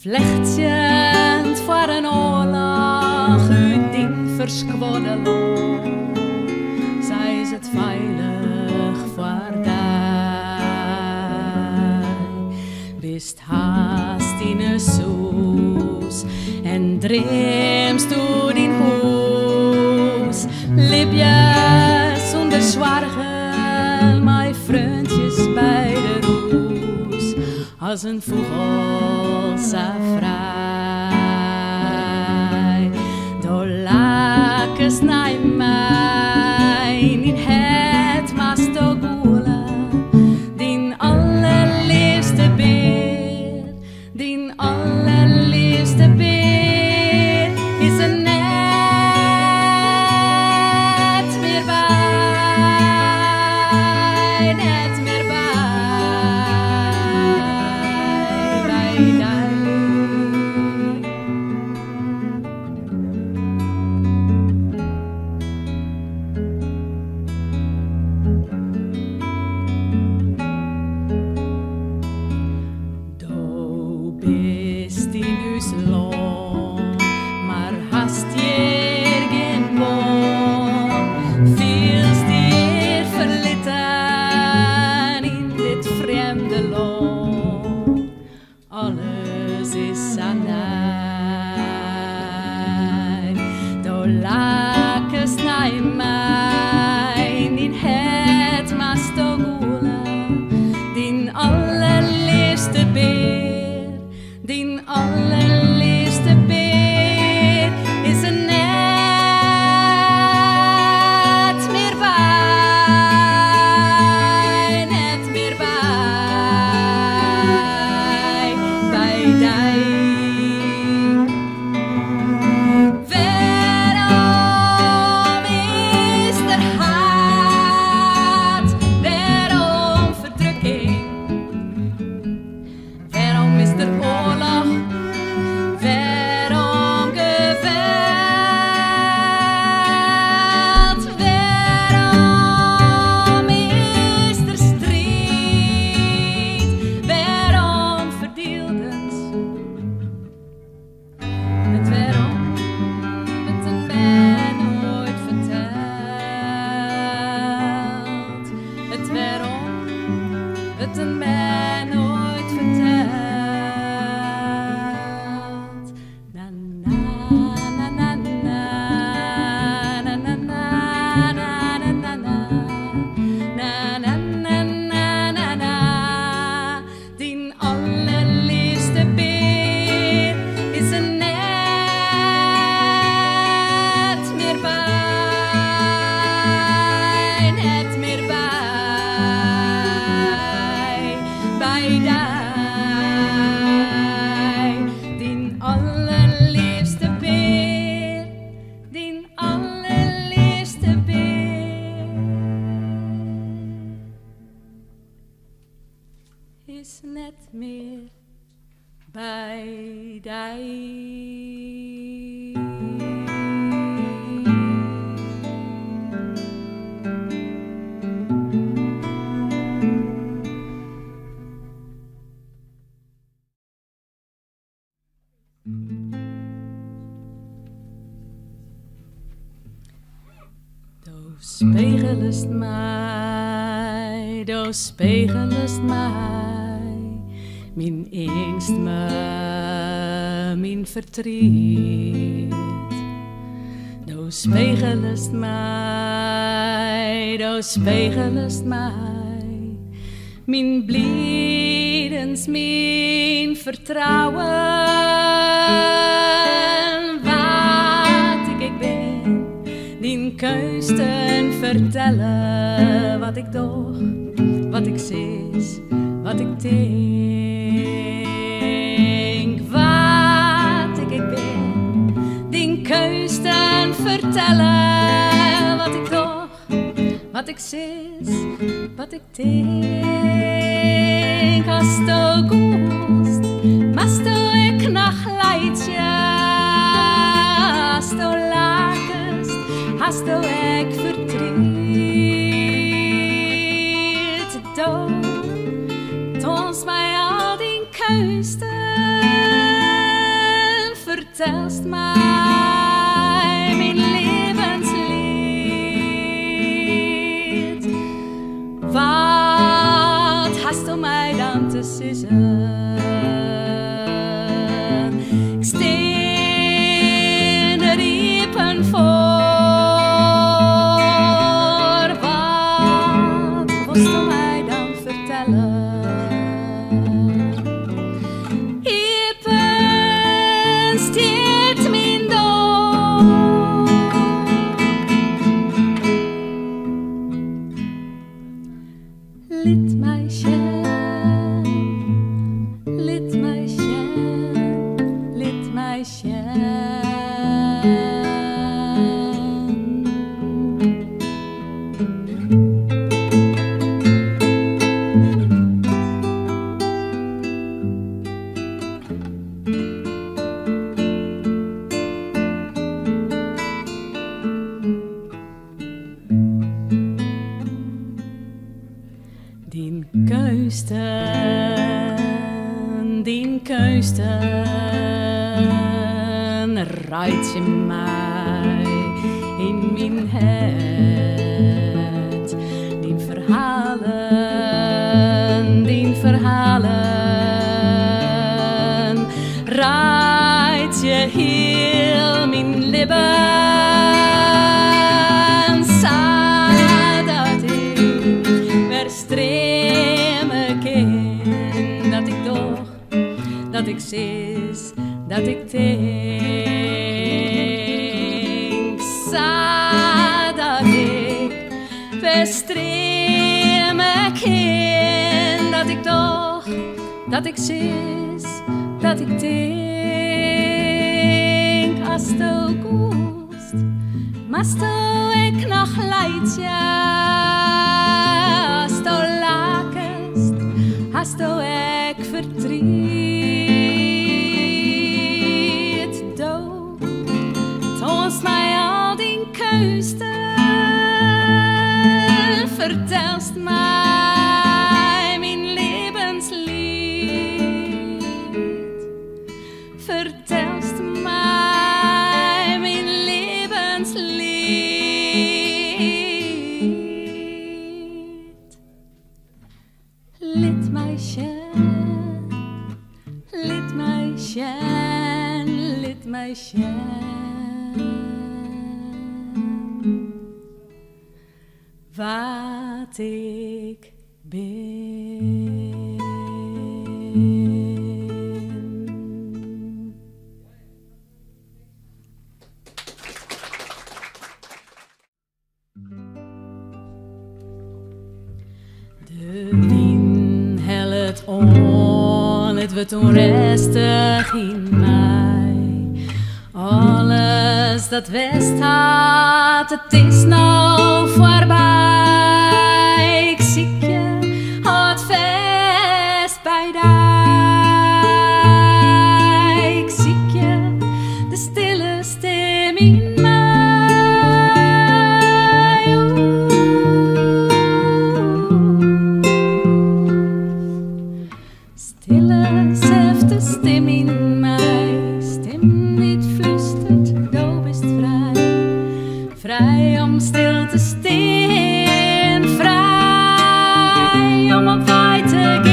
Vlechtjend voor een oorlog uit die verschwollen land. Zij is het veilig voor die. Bist haast in een soes en dreemst du din huis. Leb je zonder zwargel, mijn vriendjes bij de roes. Als een vogel sa vrij. Do lakes naar mij, in het masto gula. Din allerliefste beer, din allerliefste beer is een net meer bij, net meer bij die. Do bist in us land, maar hast je geen boom. Feels dir verlitten in dit vreemde land. Alles is aan mij. Do lakes naar mij, in het masto gula. Din allerliefste beer, din allerliefste beer is een net meer bij, net meer bij die. Waarom is er haat, waarom verdrukking? Waarom is er oorlog? Waarom geweld? Waarom is er strijd? Waarom verdeeldens? Het waarom, het een mij nooit verteld. Het waarom, het een mij nooit verteld. Na na na na na na na na na na na na na na na na. Din allerliefste beer is een net meer bij, net meer bij die. Din allerliefste beer, din allerliefste beer is net meer bij die. Do spiegelst mij, do spiegelst mij, mijn angst me, mijn verdriet. Do spiegelst mij, do spiegelst mij, mijn bliedens, mijn vertrouwen. Wat ik ben, die kunsten vertellen wat ik doch, wat ik zie, wat ik denk. Wat ik ben, die kunsten vertellen wat ik doch, wat ik zie, wat ik denk. Als du gust, machst du ik nog leidje. Als du lakest, hast du ik verdriet. Do, toons mij al die kunsten. vertelst mij mijn levenslied. Wat hast du mij dan te zeggen? Ik steen er diepen voor. Wat was du mij dan vertellen? Lidmeisje, lidmeisje, lidmeisje. Die keusten rijdt je mij in mijn hart. Die verhalen rijdt je heel mijn lippen. Zodat ik weer stremen kan, dat ik toch, dat ik zis, dat ik denk. Zodat ik weer stremen kan, dat ik toch, dat ik zis, dat ik denk. Als du koest, machst du ik nog leidje. Als du lakest, hast du ik verdriet. Du toonst mij al die keusten, vertelst mij mijn levenslied. Vertelst mij mijn levenslied. Lidmeisje, lidmeisje, lidmeisje. Wat ik ben. De wind helpt on, het wordt onrustig in mij. Alles dat west had, het is nou voorbij. Ik zie je het vast bij mij. Ik zie je de stille stem in mij. Stille, zachte stem in mij. Stem niet flustert, du bist vrij. Vrij om stil te staan, vrij om op wij te gaan.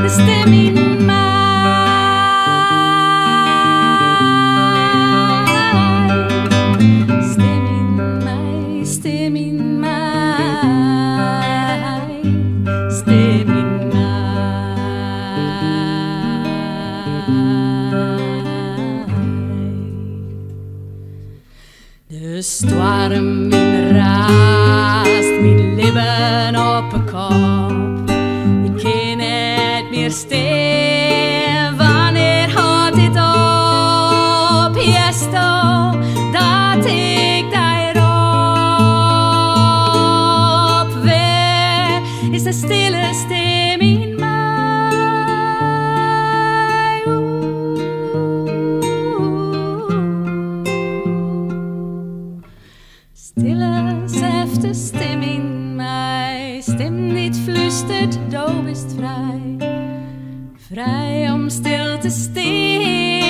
De stem in mij. Stem in mij, stem in mij. Stem in mij. De storm in raast, mijn lippen op een kop. Ik kan niet meer staan, wanneer houdt dit op? Jesto, dat ik daarop. Waar is de stille stem in mij? Stille, zachte stem in mij, stem niet flustert, du bist vrij. Vrij om stil te staan.